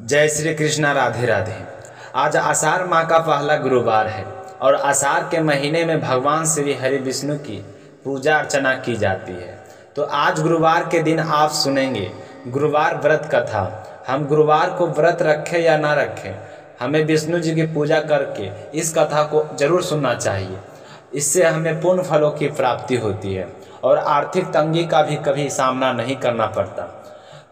जय श्री कृष्णा, राधे राधे। आज आषाढ़ माह का पहला गुरुवार है और आषाढ़ के महीने में भगवान श्री हरि विष्णु की पूजा अर्चना की जाती है। तो आज गुरुवार के दिन आप सुनेंगे गुरुवार व्रत कथा। हम गुरुवार को व्रत रखें या ना रखें, हमें विष्णु जी की पूजा करके इस कथा को जरूर सुनना चाहिए। इससे हमें पुण्य फलों की प्राप्ति होती है और आर्थिक तंगी का भी कभी सामना नहीं करना पड़ता।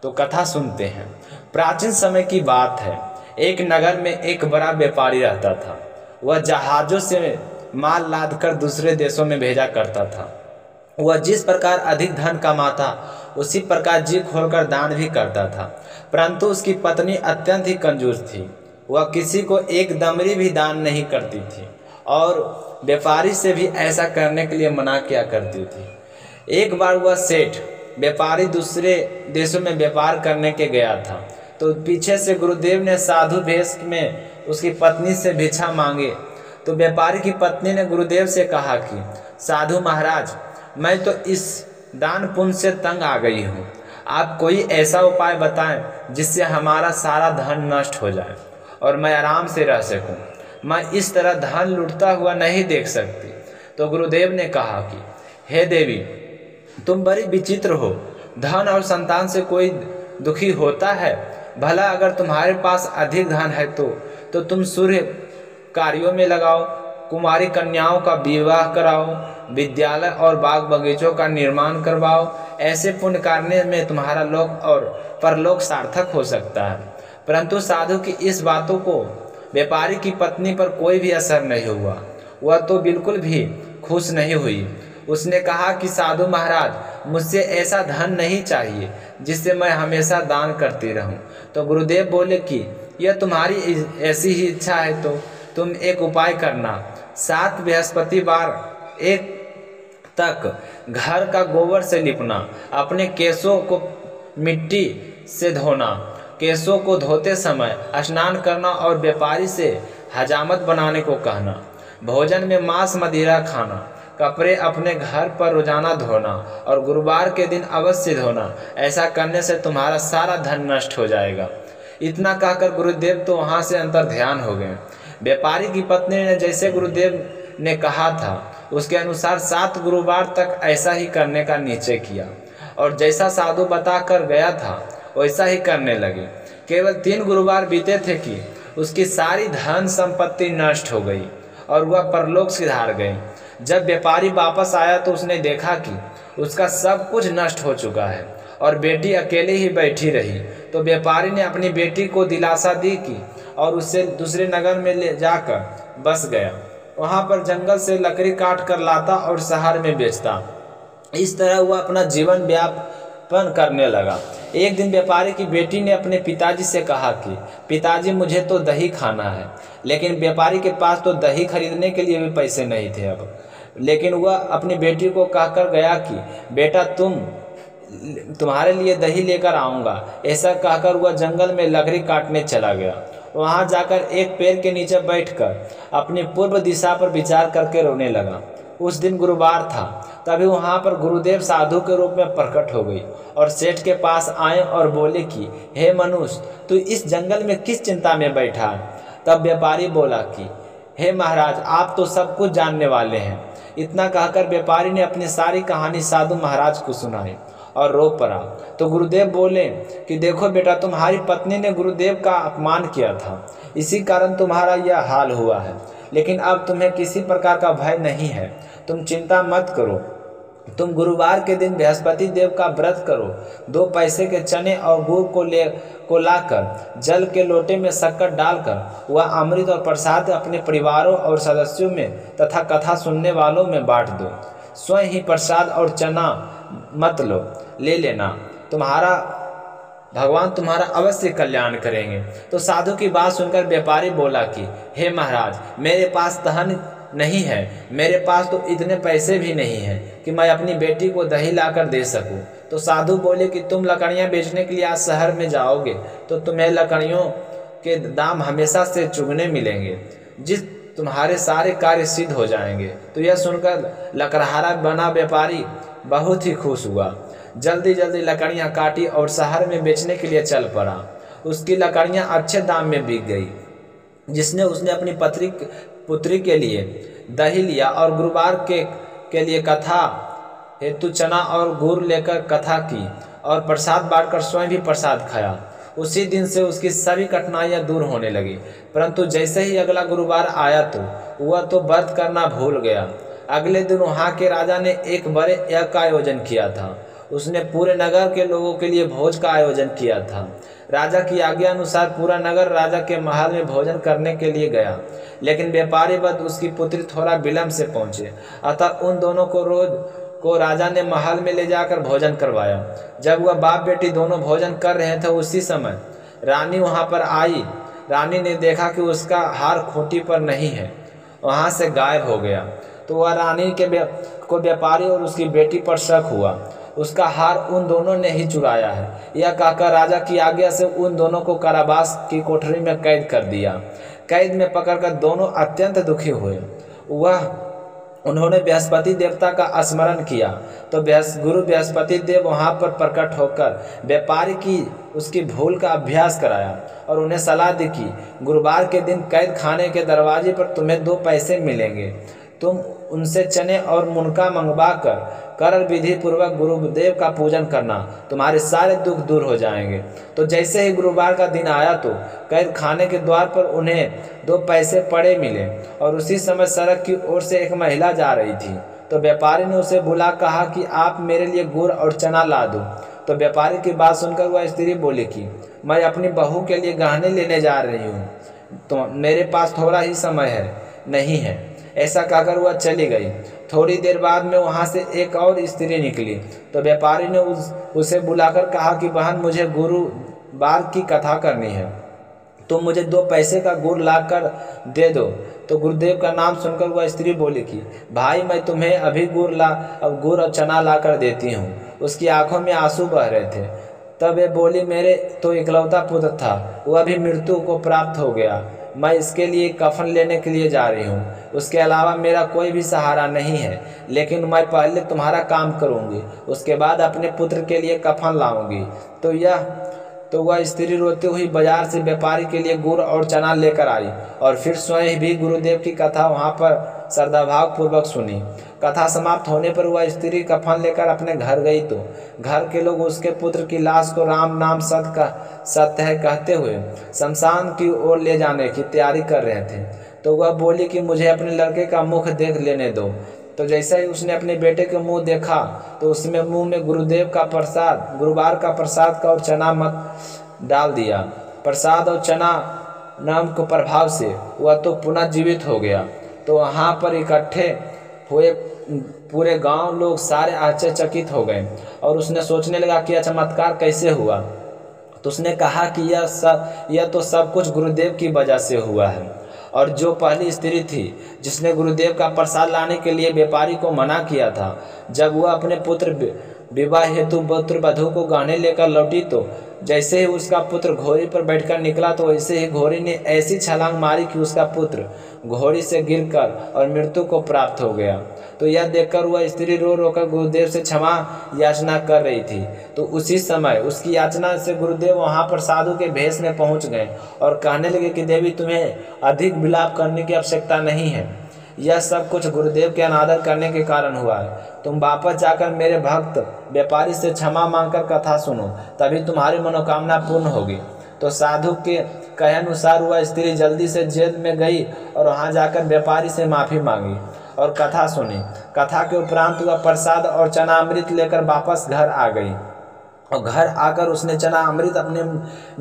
तो कथा सुनते हैं। प्राचीन समय की बात है, एक नगर में एक बड़ा व्यापारी रहता था। वह जहाज़ों से माल लाद कर दूसरे देशों में भेजा करता था। वह जिस प्रकार अधिक धन कमाता उसी प्रकार जी खोलकर दान भी करता था। परंतु उसकी पत्नी अत्यंत ही कंजूस थी। वह किसी को एक दमड़ी भी दान नहीं करती थी और व्यापारी से भी ऐसा करने के लिए मना किया करती थी। एक बार वह सेठ व्यापारी दूसरे देशों में व्यापार करने के गया था, तो पीछे से गुरुदेव ने साधु वेश में उसकी पत्नी से भिक्षा मांगे। तो व्यापारी की पत्नी ने गुरुदेव से कहा कि साधु महाराज, मैं तो इस दान पुण्य से तंग आ गई हूँ। आप कोई ऐसा उपाय बताएं जिससे हमारा सारा धन नष्ट हो जाए और मैं आराम से रह सकूं। मैं इस तरह धन लूटता हुआ नहीं देख सकती। तो गुरुदेव ने कहा कि हे देवी, तुम बड़ी विचित्र हो। धन और संतान से कोई दुखी होता है? भला अगर तुम्हारे पास अधिक धन है तो तुम सूर्य कार्यों में लगाओ, कुमारी कन्याओं का विवाह कराओ, विद्यालय और बाग बगीचों का निर्माण करवाओ। ऐसे पुण्य करने में तुम्हारा लोक और परलोक सार्थक हो सकता है। परंतु साधु की इस बातों को व्यापारी की पत्नी पर कोई भी असर नहीं हुआ। वह तो बिल्कुल भी खुश नहीं हुई। उसने कहा कि साधु महाराज, मुझसे ऐसा धन नहीं चाहिए जिससे मैं हमेशा दान करती रहूं। तो गुरुदेव बोले कि यह तुम्हारी ऐसी ही इच्छा है तो तुम एक उपाय करना। 7 बृहस्पतिवार एक तक घर का गोबर से लिपना, अपने केशों को मिट्टी से धोना, केशों को धोते समय स्नान करना और व्यापारी से हजामत बनाने को कहना। भोजन में मांस मदिरा खाना, कपड़े अपने घर पर रोजाना धोना और गुरुवार के दिन अवश्य धोना। ऐसा करने से तुम्हारा सारा धन नष्ट हो जाएगा। इतना कहकर गुरुदेव तो वहाँ से अंतर ध्यान हो गए। व्यापारी की पत्नी ने जैसे गुरुदेव ने कहा था उसके अनुसार 7 गुरुवार तक ऐसा ही करने का निश्चय किया और जैसा साधु बताकर गया था वैसा ही करने लगे। केवल 3 गुरुवार बीते थे कि उसकी सारी धन संपत्ति नष्ट हो गई और वह परलोक सिधार गई। जब व्यापारी वापस आया तो उसने देखा कि उसका सब कुछ नष्ट हो चुका है और बेटी अकेले ही बैठी रही। तो व्यापारी ने अपनी बेटी को दिलासा दी कि और उसे दूसरे नगर में ले जाकर बस गया। वहाँ पर जंगल से लकड़ी काट कर लाता और शहर में बेचता। इस तरह वह अपना जीवन व्यापन करने लगा। एक दिन व्यापारी की बेटी ने अपने पिताजी से कहा कि पिताजी, मुझे तो दही खाना है। लेकिन व्यापारी के पास तो दही खरीदने के लिए भी पैसे नहीं थे अब। लेकिन वह अपनी बेटी को कहकर गया कि बेटा, तुम्हारे लिए दही लेकर आऊँगा। ऐसा कहकर वह जंगल में लकड़ी काटने चला गया। वहाँ जाकर एक पेड़ के नीचे बैठकर अपनी पूर्व दिशा पर विचार करके रोने लगा। उस दिन गुरुवार था। तभी वहाँ पर गुरुदेव साधु के रूप में प्रकट हो गई और सेठ के पास आए और बोले कि हे मनुष्य, तू इस जंगल में किस चिंता में बैठा है? तब व्यापारी बोला कि हे महाराज, आप तो सब कुछ जानने वाले हैं। इतना कहकर व्यापारी ने अपनी सारी कहानी साधु महाराज को सुनाई और रो पड़ा। तो गुरुदेव बोले कि देखो बेटा, तुम्हारी पत्नी ने गुरुदेव का अपमान किया था, इसी कारण तुम्हारा यह हाल हुआ है। लेकिन अब तुम्हें किसी प्रकार का भय नहीं है। तुम चिंता मत करो। तुम गुरुवार के दिन बृहस्पति देव का व्रत करो। 2 पैसे के चने और गुड़ को लाकर जल के लोटे में शक्कर डालकर वह अमृत और प्रसाद अपने परिवारों और सदस्यों में तथा कथा सुनने वालों में बांट दो। स्वयं ही प्रसाद और चना मत ले लेना। भगवान तुम्हारा अवश्य कल्याण करेंगे। तो साधु की बात सुनकर व्यापारी बोला कि हे महाराज, मेरे पास धन नहीं है। मेरे पास तो इतने पैसे भी नहीं हैं कि मैं अपनी बेटी को दही लाकर दे सकूं। तो साधु बोले कि तुम लकड़ियां बेचने के लिए आज शहर में जाओगे तो तुम्हें लकड़ियों के दाम हमेशा से चुगने मिलेंगे, जिस तुम्हारे सारे कार्य सिद्ध हो जाएंगे। तो यह सुनकर लकड़हारा बना व्यापारी बहुत ही खुश हुआ। जल्दी जल्दी लकड़ियां काटी और शहर में बेचने के लिए चल पड़ा। उसकी लकड़ियाँ अच्छे दाम में बिक गई, जिसने उसने अपनी पुत्री के लिए दही लिया और गुरुवार के लिए कथा हेतु चना और गुड़ लेकर कथा की और प्रसाद बांटकर स्वयं भी प्रसाद खाया। उसी दिन से उसकी सभी कठिनाइयां दूर होने लगी। परंतु जैसे ही अगला गुरुवार आया तो वह तो व्रत करना भूल गया। अगले दिन वहाँ के राजा ने एक बड़े यज्ञ का आयोजन किया था। उसने पूरे नगर के लोगों के लिए भोज का आयोजन किया था। राजा की आज्ञा अनुसार पूरा नगर राजा के महल में भोजन करने के लिए गया, लेकिन व्यापारी वध उसकी पुत्री थोड़ा विलंब से पहुंचे। अतः उन दोनों को राजा ने महल में ले जाकर भोजन करवाया। जब वह बाप बेटी दोनों भोजन कर रहे थे, उसी समय रानी वहां पर आई। रानी ने देखा कि उसका हार खूंटी पर नहीं है, वहां से गायब हो गया। तो वह रानी को व्यापारी और उसकी बेटी पर शक हुआ। उसका हार उन दोनों ने ही चुराया है। यह कहकर राजा की आज्ञा से उन दोनों को कारावास की कोठरी में कैद कर दिया। कैद में पकड़कर दोनों अत्यंत दुखी हुए। उन्होंने बृहस्पति देवता का स्मरण किया तो गुरु बृहस्पति देव वहां पर प्रकट होकर व्यापारी की उसकी भूल का अभ्यास कराया और उन्हें सलाह दी कि गुरुवार के दिन कैद खाने के दरवाजे पर तुम्हें 2 पैसे मिलेंगे। तुम उनसे चने और मुनका मंगवा कर विधि पूर्वक गुरुदेव का पूजन करना, तुम्हारे सारे दुख दूर हो जाएंगे। तो जैसे ही गुरुवार का दिन आया तो कैद खाने के द्वार पर उन्हें 2 पैसे पड़े मिले और उसी समय सड़क की ओर से एक महिला जा रही थी। तो व्यापारी ने उसे बुला कहा कि आप मेरे लिए गुड़ और चना ला दो। तो व्यापारी की बात सुनकर वह स्त्री बोली कि मैं अपनी बहू के लिए गहने लेने जा रही हूँ, तो मेरे पास थोड़ा ही समय नहीं है। ऐसा कहकर वह चली गई। थोड़ी देर बाद में वहां से एक और स्त्री निकली। तो व्यापारी ने उसे बुलाकर कहा कि बहन, मुझे गुरुवार की कथा करनी है, तुम मुझे 2 पैसे का गुड़ ला कर दे दो। तो गुरुदेव का नाम सुनकर वह स्त्री बोली कि भाई, मैं तुम्हें अभी गुड़ और चना ला कर देती हूँ। उसकी आंखों में आंसू बह रहे थे। तब वे बोली, मेरे तो इकलौता पुत्र था, वह भी मृत्यु को प्राप्त हो गया। मैं इसके लिए कफन लेने के लिए जा रही हूँ। उसके अलावा मेरा कोई भी सहारा नहीं है, लेकिन मैं पहले तुम्हारा काम करूँगी, उसके बाद अपने पुत्र के लिए कफन लाऊंगी। तो वह स्त्री रोती हुई बाजार से व्यापारी के लिए गुड़ और चना लेकर आई और फिर स्वयं भी गुरुदेव की कथा वहाँ पर श्रद्धाभाव पूर्वक सुनी। कथा समाप्त होने पर वह स्त्री कफन लेकर अपने घर गई तो घर के लोग उसके पुत्र की लाश को राम नाम सत्य है कहते हुए शमशान की ओर ले जाने की तैयारी कर रहे थे। तो वह बोली कि मुझे अपने लड़के का मुख देख लेने दो। तो जैसा ही उसने अपने बेटे के मुंह देखा तो उसमें मुंह में गुरुवार का प्रसाद का और चना मत डाल दिया। प्रसाद और चना नाम के प्रभाव से वह तो पुनः जीवित हो गया। तो वहाँ पर इकट्ठे हुए पूरे गांव लोग सारे आश्चर्यचकित हो गए और उसने सोचने लगा कि यह चमत्कार कैसे हुआ। तो उसने कहा कि यह तो सब कुछ गुरुदेव की वजह से हुआ है। और जो पहली स्त्री थी जिसने गुरुदेव का प्रसाद लाने के लिए व्यापारी को मना किया था, जब वह अपने पुत्र विवाह हेतु पुत्र वधू को गहने लेकर लौटी तो जैसे ही उसका पुत्र घोड़ी पर बैठकर निकला तो वैसे ही घोड़ी ने ऐसी छलांग मारी कि उसका पुत्र घोड़ी से गिरकर और मृत्यु को प्राप्त हो गया। तो यह देखकर वह स्त्री रो रो कर गुरुदेव से क्षमा याचना कर रही थी। तो उसी समय उसकी याचना से गुरुदेव वहां पर साधु के भेष में पहुंच गए और कहने लगे कि देवी, तुम्हें अधिक विलाप करने की आवश्यकता नहीं है। यह सब कुछ गुरुदेव के अनादर करने के कारण हुआ है। तुम वापस जाकर मेरे भक्त व्यापारी से क्षमा मांगकर कथा सुनो, तभी तुम्हारी मनोकामना पूर्ण होगी। तो साधु के कहे अनुसार वह स्त्री जल्दी से जेल में गई और वहां जाकर व्यापारी से माफ़ी मांगी और कथा सुनी। कथा के उपरांत वह प्रसाद और चना अमृत लेकर वापस घर आ गई और घर आकर उसने चना अमृत अपने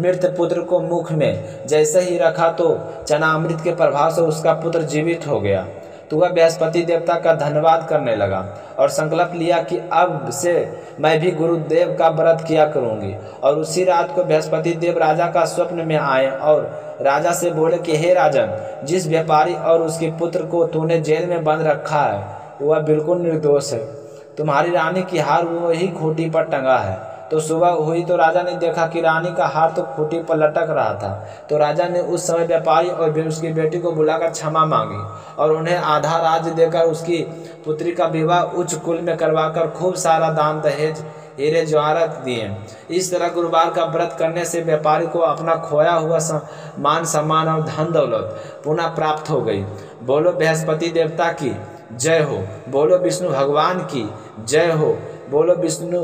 मृत पुत्र को मुख में जैसे ही रखा तो चना अमृत के प्रभाव से उसका पुत्र जीवित हो गया। तो वह बृहस्पति देवता का धन्यवाद करने लगा और संकल्प लिया कि अब से मैं भी गुरुदेव का व्रत किया करूंगी। और उसी रात को बृहस्पति देव राजा का स्वप्न में आए और राजा से बोले कि हे राजन, जिस व्यापारी और उसके पुत्र को तूने जेल में बंद रखा है वह बिल्कुल निर्दोष है। तुम्हारी रानी की हार वही खूंटी पर टंगा है। तो सुबह हुई तो राजा ने देखा कि रानी का हार तो खूंटी पर लटक रहा था। तो राजा ने उस समय व्यापारी और उसकी बेटी को बुलाकर क्षमा मांगी और उन्हें आधा राज्य देकर उसकी पुत्री का विवाह उच्च कुल में करवाकर खूब सारा दान दहेज हीरे जवाहरात दिए। इस तरह गुरुवार का व्रत करने से व्यापारी को अपना खोया हुआ मान सम्मान और धन दौलत पुनः प्राप्त हो गई। बोलो बृहस्पति देवता की जय हो, बोलो विष्णु भगवान की जय हो, बोलो विष्णु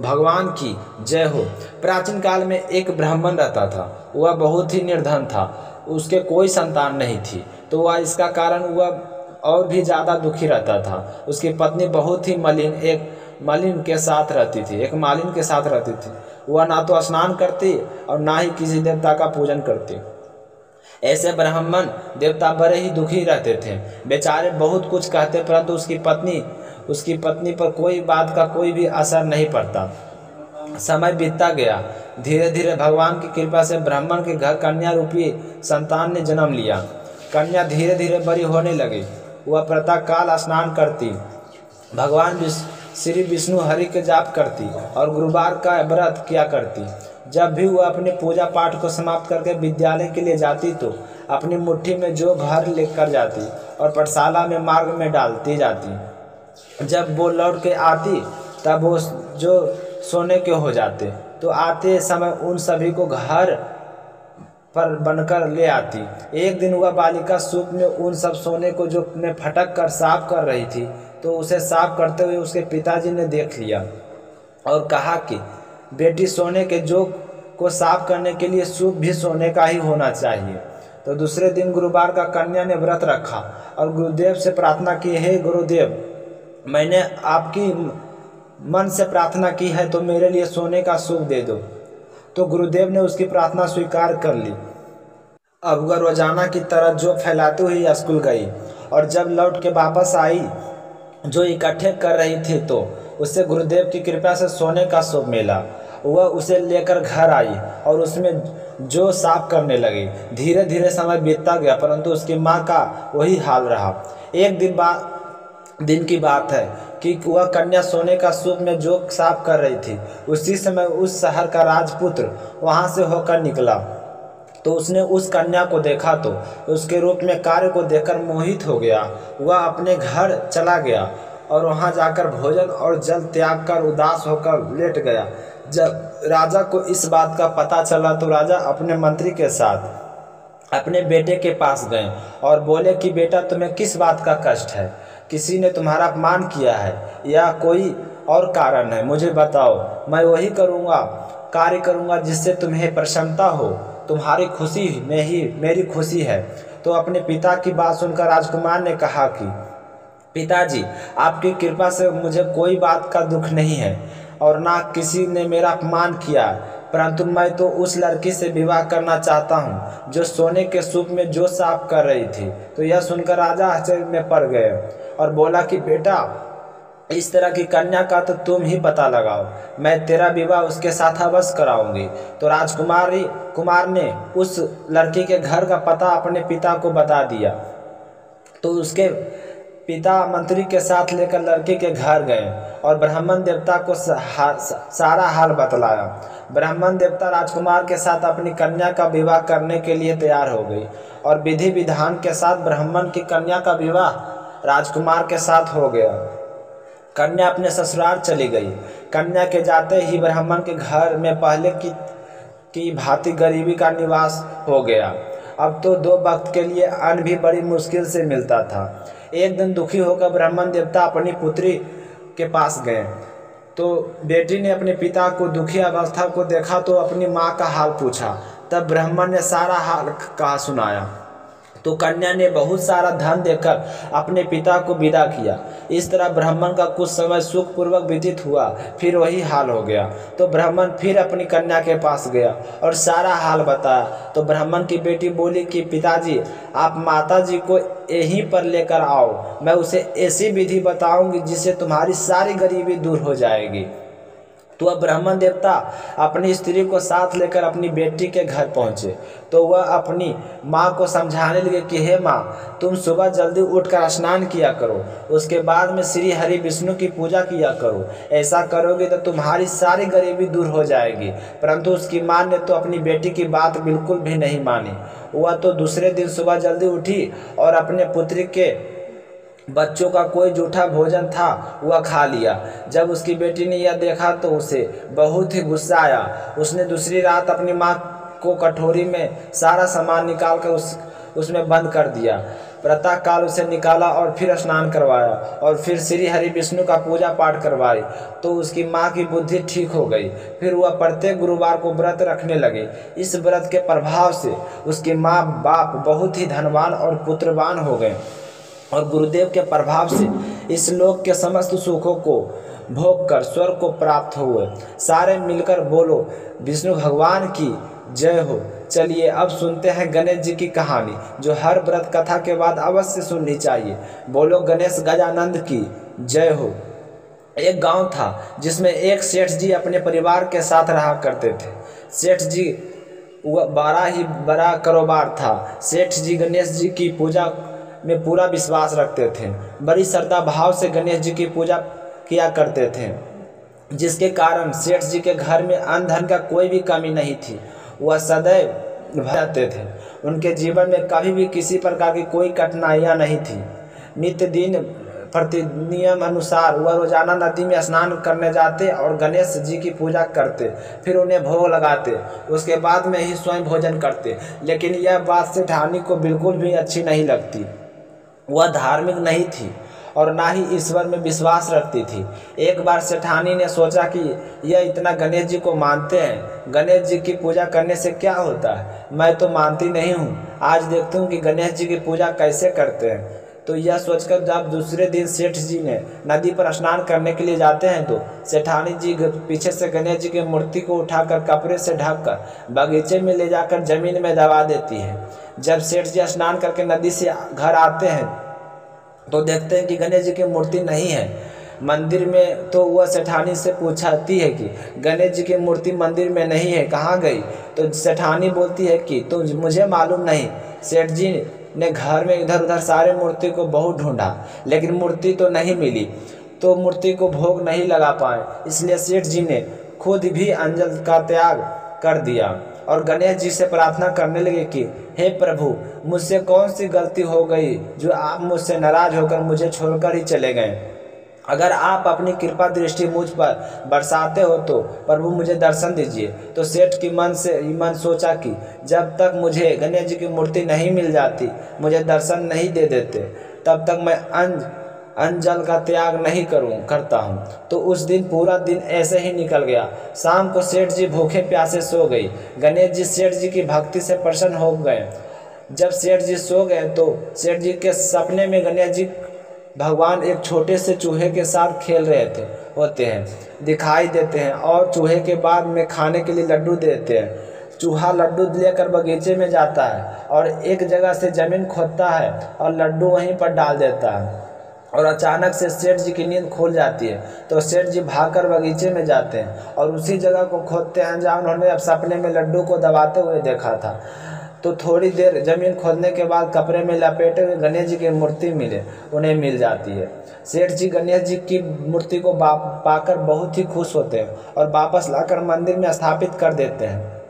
भगवान की जय हो। प्राचीन काल में एक ब्राह्मण रहता था। वह बहुत ही निर्धन था, उसके कोई संतान नहीं थी, तो वह इसका कारण वह और भी ज़्यादा दुखी रहता था। उसकी पत्नी बहुत ही मालिन के साथ रहती थी। वह ना तो स्नान करती और ना ही किसी देवता का पूजन करती। ऐसे ब्राह्मण देवता बड़े ही दुखी रहते थे। बेचारे बहुत कुछ कहते, परंतु उसकी पत्नी पर कोई बात का कोई भी असर नहीं पड़ता। समय बीतता गया। धीरे धीरे भगवान की कृपा से ब्राह्मण के घर कन्या रूपी संतान ने जन्म लिया। कन्या धीरे धीरे बड़ी होने लगी। वह प्रातःकाल स्नान करती, भगवान श्री विष्णु हरि के जाप करती और गुरुवार का व्रत किया करती। जब भी वह अपने पूजा पाठ को समाप्त करके विद्यालय के लिए जाती तो अपनी मुट्ठी में जो घर लेकर जाती और पाठशाला में मार्ग में डालती जाती। जब वो लौट के आती तब वो जो सोने के हो जाते, तो आते समय उन सभी को घर पर बनकर ले आती। एक दिन वह बालिका सूप में उन सब सोने को जो में फटक कर साफ कर रही थी, तो उसे साफ करते हुए उसके पिताजी ने देख लिया और कहा कि बेटी, सोने के जोग को साफ करने के लिए सूप भी सोने का ही होना चाहिए। तो दूसरे दिन गुरुवार का कन्या ने व्रत रखा और गुरुदेव से प्रार्थना की, हे गुरुदेव, मैंने आपकी मन से प्रार्थना की है तो मेरे लिए सोने का सूप दे दो। तो गुरुदेव ने उसकी प्रार्थना स्वीकार कर ली। अब वह रोजाना की तरह जो फैलाती हुई स्कूल गई और जब लौट के वापस आई जो इकट्ठे कर रही थी तो उससे गुरुदेव की कृपा से सोने का सूप मिला। वह उसे लेकर घर आई और उसमें जो साफ करने लगी। धीरे धीरे समय बीतता गया, परंतु उसकी माँ का वही हाल रहा। एक दिन की बात है कि वह कन्या सोने का सूप में जो साफ कर रही थी, उसी समय उस शहर का राजपुत्र वहां से होकर निकला। तो उसने उस कन्या को देखा तो उसके रूप में कार्य को देखकर मोहित हो गया। वह अपने घर चला गया और वहां जाकर भोजन और जल त्याग कर उदास होकर लेट गया। जब राजा को इस बात का पता चला तो राजा अपने मंत्री के साथ अपने बेटे के पास गए और बोले कि बेटा, तुम्हें किस बात का कष्ट है? किसी ने तुम्हारा अपमान किया है या कोई और कारण है? मुझे बताओ, मैं वही कार्य करूँगा जिससे तुम्हें प्रसन्नता हो। तुम्हारी खुशी में ही मेरी खुशी है। तो अपने पिता की बात सुनकर राजकुमार ने कहा कि पिताजी, आपकी कृपा से मुझे कोई बात का दुख नहीं है और ना किसी ने मेरा अपमान किया, परंतु मैं तो उस लड़की से विवाह करना चाहता हूँ जो सोने के सूप में जो साफ कर रही थी। तो यह सुनकर राजा आश्चर्य में पड़ गए और बोला कि बेटा, इस तरह की कन्या का तो तुम ही पता लगाओ, मैं तेरा विवाह उसके साथ अवश्य कराऊंगी। तो कुमार ने उस लड़की के घर का पता अपने पिता को बता दिया। तो उसके पिता मंत्री के साथ लेकर लड़के के घर गए और ब्राह्मण देवता को सारा हाल बतलाया। ब्राह्मण देवता राजकुमार के साथ अपनी कन्या का विवाह करने के लिए तैयार हो गई और विधि विधान के साथ ब्राह्मण की कन्या का विवाह राजकुमार के साथ हो गया। कन्या अपने ससुराल चली गई। कन्या के जाते ही ब्राह्मण के घर में पहले की भांति गरीबी का निवास हो गया। अब तो 2 वक्त के लिए अन्न भी बड़ी मुश्किल से मिलता था। एक दिन दुखी होकर ब्राह्मण देवता अपनी पुत्री के पास गए तो बेटी ने अपने पिता को दुखी अवस्था को देखा तो अपनी माँ का हाल पूछा। तब ब्राह्मण ने सारा हाल कहा सुनाया। तो कन्या ने बहुत सारा धन देकर अपने पिता को विदा किया। इस तरह ब्राह्मण का कुछ समय सुखपूर्वक व्यतीत हुआ, फिर वही हाल हो गया। तो ब्राह्मण फिर अपनी कन्या के पास गया और सारा हाल बताया। तो ब्राह्मण की बेटी बोली कि पिताजी, आप माता जी को यहीं पर लेकर आओ, मैं उसे ऐसी विधि बताऊंगी जिससे तुम्हारी सारी गरीबी दूर हो जाएगी। तो वह ब्राह्मण देवता अपनी स्त्री को साथ लेकर अपनी बेटी के घर पहुंचे। तो वह अपनी माँ को समझाने लगे कि हे माँ, तुम सुबह जल्दी उठकर स्नान किया करो, उसके बाद में श्री हरि विष्णु की पूजा किया करो। ऐसा करोगे तो तुम्हारी सारी गरीबी दूर हो जाएगी। परंतु उसकी माँ ने तो अपनी बेटी की बात बिल्कुल भी नहीं मानी। वह तो दूसरे दिन सुबह जल्दी उठी और अपने पुत्री के बच्चों का कोई जूठा भोजन था वह खा लिया। जब उसकी बेटी ने यह देखा तो उसे बहुत ही गुस्सा आया। उसने दूसरी रात अपनी माँ को कटोरी में सारा सामान निकाल कर उसमें बंद कर दिया। प्रातःकाल उसे निकाला और फिर स्नान करवाया और फिर श्री हरि विष्णु का पूजा पाठ करवाई तो उसकी माँ की बुद्धि ठीक हो गई। फिर वह प्रत्येक गुरुवार को व्रत रखने लगे। इस व्रत के प्रभाव से उसके माँ बाप बहुत ही धनवान और पुत्रवान हो गए और गुरुदेव के प्रभाव से इस लोक के समस्त सुखों को भोग कर स्वर्ग को प्राप्त हुए। सारे मिलकर बोलो विष्णु भगवान की जय हो। चलिए अब सुनते हैं गणेश जी की कहानी जो हर व्रत कथा के बाद अवश्य सुननी चाहिए। बोलो गणेश गजानंद की जय हो। एक गांव था जिसमें एक सेठ जी अपने परिवार के साथ रहा करते थे। सेठ जी वह बड़ा ही बड़ा कारोबार था। सेठ जी गणेश जी की पूजा में पूरा विश्वास रखते थे। बड़ी श्रद्धा भाव से गणेश जी की पूजा किया करते थे, जिसके कारण सेठ जी के घर में अन्न धन का कोई भी कमी नहीं थी। वह सदैव रहते थे। उनके जीवन में कभी भी किसी प्रकार की कोई कठिनाइयाँ नहीं थी। नित्य दिन प्रति नियम अनुसार वह रोजाना नदी में स्नान करने जाते और गणेश जी की पूजा करते, फिर उन्हें भोग लगाते, उसके बाद में ही स्वयं भोजन करते। लेकिन यह बात सेठानी को बिल्कुल भी अच्छी नहीं लगती। वह धार्मिक नहीं थी और ना ही ईश्वर में विश्वास रखती थी। एक बार सेठानी ने सोचा कि यह इतना गणेश जी को मानते हैं, गणेश जी की पूजा करने से क्या होता है, मैं तो मानती नहीं हूँ, आज देखती हूँ कि गणेश जी की पूजा कैसे करते हैं। तो यह सोचकर जब दूसरे दिन सेठ जी ने नदी पर स्नान करने के लिए जाते हैं तो सेठानी जी पीछे से गणेश जी की मूर्ति को उठाकर कपड़े से ढककर बगीचे में ले जाकर जमीन में दबा देती है। जब सेठ जी स्नान करके नदी से घर आते हैं तो देखते हैं कि गणेश जी की मूर्ति नहीं है मंदिर में। तो वह सेठानी से पूछती है कि गणेश जी की मूर्ति मंदिर में नहीं है, कहाँ गई? तो सेठानी बोलती है कि तो मुझे मालूम नहीं। सेठ जी ने घर में इधर उधर सारे मूर्ति को बहुत ढूंढा लेकिन मूर्ति तो नहीं मिली, तो मूर्ति को भोग नहीं लगा पाए। इसलिए सेठ जी ने खुद भी अंजल का त्याग कर दिया और गणेश जी से प्रार्थना करने लगे कि हे प्रभु, मुझसे कौन सी गलती हो गई जो आप मुझसे नाराज होकर मुझे छोड़कर ही चले गए। अगर आप अपनी कृपा दृष्टि मुझ पर बरसाते हो तो प्रभु मुझे दर्शन दीजिए। तो सेठ की मन सोचा कि जब तक मुझे गणेश जी की मूर्ति नहीं मिल जाती, मुझे दर्शन नहीं दे देते, तब तक मैं अंजल का त्याग नहीं करता हूँ। तो उस दिन पूरा दिन ऐसे ही निकल गया। शाम को सेठ जी भूखे प्यासे सो गई। गणेश जी सेठ जी की भक्ति से प्रसन्न हो गए। जब सेठ जी सो गए तो सेठ जी के सपने में गणेश जी भगवान एक छोटे से चूहे के साथ खेल रहे होते हैं दिखाई देते हैं और चूहे के बाद में खाने के लिए लड्डू देते हैं। चूहा लड्डू लेकर बगीचे में जाता है और एक जगह से जमीन खोदता है और लड्डू वहीं पर डाल देता है और अचानक से सेठ जी की नींद खुल जाती है। तो सेठ जी भागकर बगीचे में जाते हैं और उसी जगह को खोदते हैं जहाँ उन्होंने अब सपने में लड्डू को दबाते हुए देखा था। तो थोड़ी देर जमीन खोदने के बाद कपड़े में लपेटे हुए गणेश जी की मूर्ति उन्हें मिल जाती है। सेठ जी गणेश जी की मूर्ति को पाकर बहुत ही खुश होते हैं और वापस लाकर मंदिर में स्थापित कर देते हैं।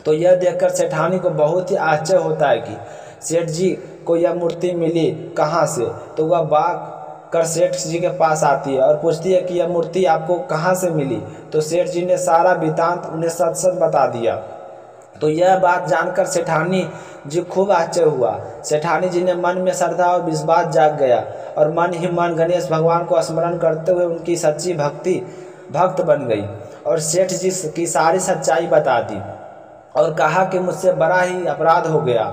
तो यह देखकर सेठानी को बहुत ही आश्चर्य होता है कि सेठ जी को यह मूर्ति मिली कहाँ से। तो वह भाग कर सेठ जी के पास आती है और पूछती है कि यह मूर्ति आपको कहाँ से मिली। तो सेठ जी ने सारा वृत्तांत उन्हें सच सच बता दिया। तो यह बात जानकर सेठानी जी खूब आश्चर्य हुआ। सेठानी जी ने मन में श्रद्धा और विश्वास जाग गया और मन ही मन गणेश भगवान को स्मरण करते हुए उनकी सच्ची भक्त बन गई और सेठ जी की सारी सच्चाई बता दी और कहा कि मुझसे बड़ा ही अपराध हो गया।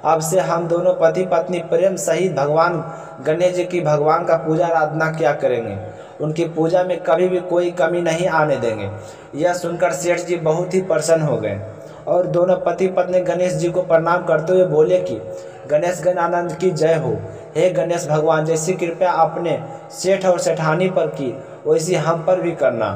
अब से हम दोनों पति पत्नी प्रेम सहित भगवान गणेश जी की भगवान का पूजा आराधना किया करेंगे, उनकी पूजा में कभी भी कोई कमी नहीं आने देंगे। यह सुनकर सेठ जी बहुत ही प्रसन्न हो गए और दोनों पति पत्नी गणेश जी को प्रणाम करते हुए बोले कि गणेश गणानंद की जय हो। हे गणेश भगवान, जैसी कृपया आपने सेठ और सेठानी पर की वैसी हम पर भी करना।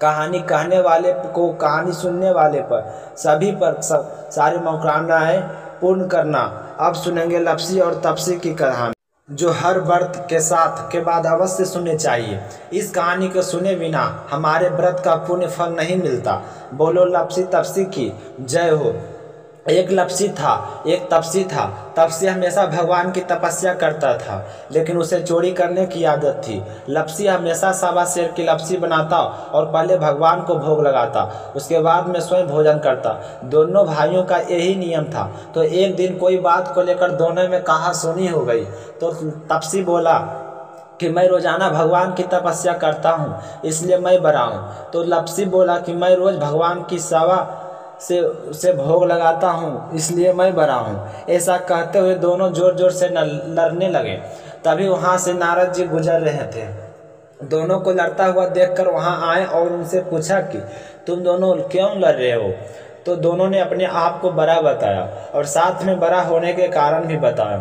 कहानी कहने वाले को कहानी सुनने वाले पर सभी पर सारी मनोकामनाएं पूर्ण करना। अब सुनेंगे लपसी और तपसी की कहानी जो हर व्रत के साथ के बाद अवश्य सुननी चाहिए। इस कहानी को सुने बिना हमारे व्रत का पुण्य फल नहीं मिलता। बोलो लपसी तपसी की जय हो। एक लपसी था, एक तपसी था। तपसी हमेशा भगवान की तपस्या करता था, लेकिन उसे चोरी करने की आदत थी। लपसी हमेशा सवा सेर की लपसी बनाता और पहले भगवान को भोग लगाता, उसके बाद में स्वयं भोजन करता। दोनों भाइयों का यही नियम था। तो एक दिन कोई बात को लेकर दोनों में कहासुनी हो गई। तो तपसी बोला कि मैं रोजाना भगवान की तपस्या करता हूँ, इसलिए मैं बड़ा हूँ। तो लपसी बोला कि मैं रोज भगवान की सवा से उसे भोग लगाता हूँ, इसलिए मैं बड़ा हूँ। ऐसा कहते हुए दोनों जोर जोर से लड़ने लगे। तभी वहाँ से नारद जी गुजर रहे थे। दोनों को लड़ता हुआ देखकर वहाँ आए और उनसे पूछा कि तुम दोनों क्यों लड़ रहे हो। तो दोनों ने अपने आप को बड़ा बताया और साथ में बड़ा होने के कारण भी बताया।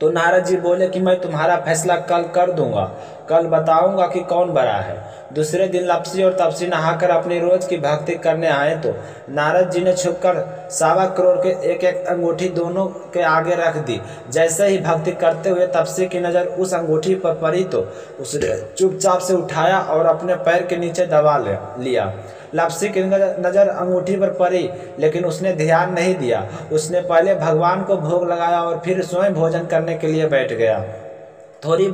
तो नारद जी बोले कि मैं तुम्हारा फैसला कल कर दूंगा, कल बताऊंगा कि कौन बड़ा है। दूसरे दिन लपसी और तपसी नहाकर अपनी रोज की भक्ति करने आए तो नारद जी ने छुपकर 1.25 करोड़ के एक एक अंगूठी दोनों के आगे रख दी। जैसे ही भक्ति करते हुए तपसी की नज़र उस अंगूठी पर पड़ी तो उसने चुपचाप से उठाया और अपने पैर के नीचे दबा लिया। लपसी की नज़र अंगूठी पर पड़ी, लेकिन उसने ध्यान नहीं दिया। उसने पहले भगवान को भोग लगाया और फिर स्वयं भोजन करने के लिए बैठ गया। थोड़ी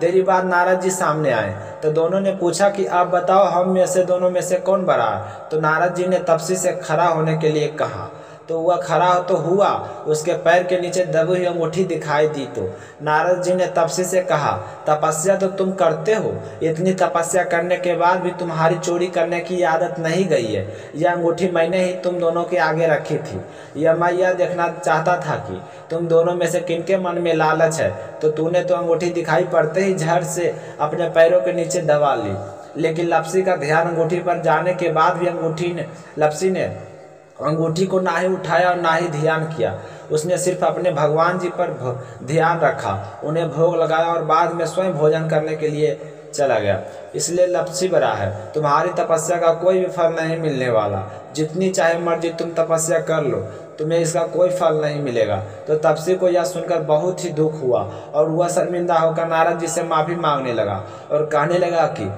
देरी बाद नारद जी सामने आए तो दोनों ने पूछा कि आप बताओ, हम में से दोनों में से कौन बड़ा है। तो नारद जी ने तपसी से खड़ा होने के लिए कहा तो वह खड़ा तो हुआ। उसके पैर के नीचे दबी हुई अंगूठी दिखाई दी तो नारद जी ने तपसी से कहा, तपस्या तो तुम करते हो, इतनी तपस्या करने के बाद भी तुम्हारी चोरी करने की आदत नहीं गई है। यह अंगूठी मैंने ही तुम दोनों के आगे रखी थी। मैं यह देखना चाहता था कि तुम दोनों में से किनके मन में लालच है। तो तूने तो अंगूठी दिखाई पड़ते ही झट से अपने पैरों के नीचे दबा ली। लेकिन लपसी का ध्यान अंगूठी पर जाने के बाद भी लपसी ने अंगूठी को ना ही उठाया और ना ही ध्यान किया। उसने सिर्फ अपने भगवान जी पर ध्यान रखा, उन्हें भोग लगाया और बाद में स्वयं भोजन करने के लिए चला गया। इसलिए लपसी बड़ा है। तुम्हारी तपस्या का कोई भी फल नहीं मिलने वाला। जितनी चाहे मर्जी तुम तपस्या कर लो, तुम्हें इसका कोई फल नहीं मिलेगा। तो तपसी को यह सुनकर बहुत ही दुख हुआ और वह शर्मिंदा होकर नारद जी से माफ़ी मांगने लगा और कहने लगा कि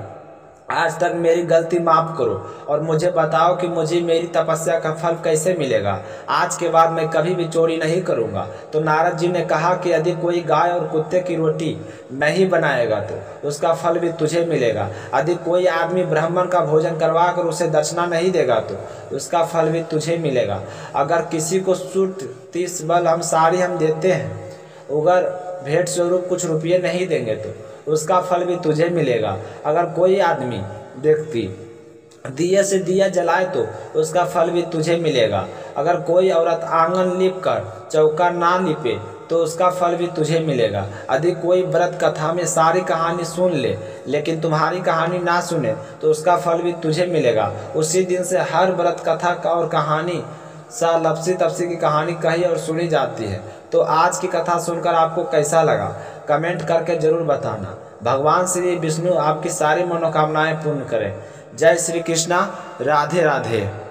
आज तक मेरी गलती माफ़ करो और मुझे बताओ कि मुझे मेरी तपस्या का फल कैसे मिलेगा। आज के बाद मैं कभी भी चोरी नहीं करूँगा। तो नारद जी ने कहा कि यदि कोई गाय और कुत्ते की रोटी नहीं बनाएगा तो उसका फल भी तुझे मिलेगा। यदि कोई आदमी ब्राह्मण का भोजन करवा कर उसे दक्षिणा नहीं देगा तो उसका फल भी तुझे मिलेगा। अगर किसी को सूट 30 बल साड़ी हम देते हैं, अगर भेंट स्वरूप कुछ रुपये नहीं देंगे तो उसका फल भी तुझे मिलेगा। अगर कोई आदमी व्यक्ति दिए से दिया जलाए तो उसका फल भी तुझे मिलेगा। अगर कोई औरत आंगन लीप कर चौका ना लिपे तो उसका फल भी तुझे मिलेगा। यदि कोई व्रत कथा में सारी कहानी सुन ले लेकिन तुम्हारी कहानी ना सुने तो उसका फल भी तुझे मिलेगा। उसी दिन से हर व्रत कथा का और कहानी सा लपसी तपसी की कहानी कही और सुनी जाती है। तो आज की कथा सुनकर आपको कैसा लगा कमेंट करके ज़रूर बताना। भगवान श्री विष्णु आपकी सारी मनोकामनाएं पूर्ण करें। जय श्री कृष्णा। राधे राधे।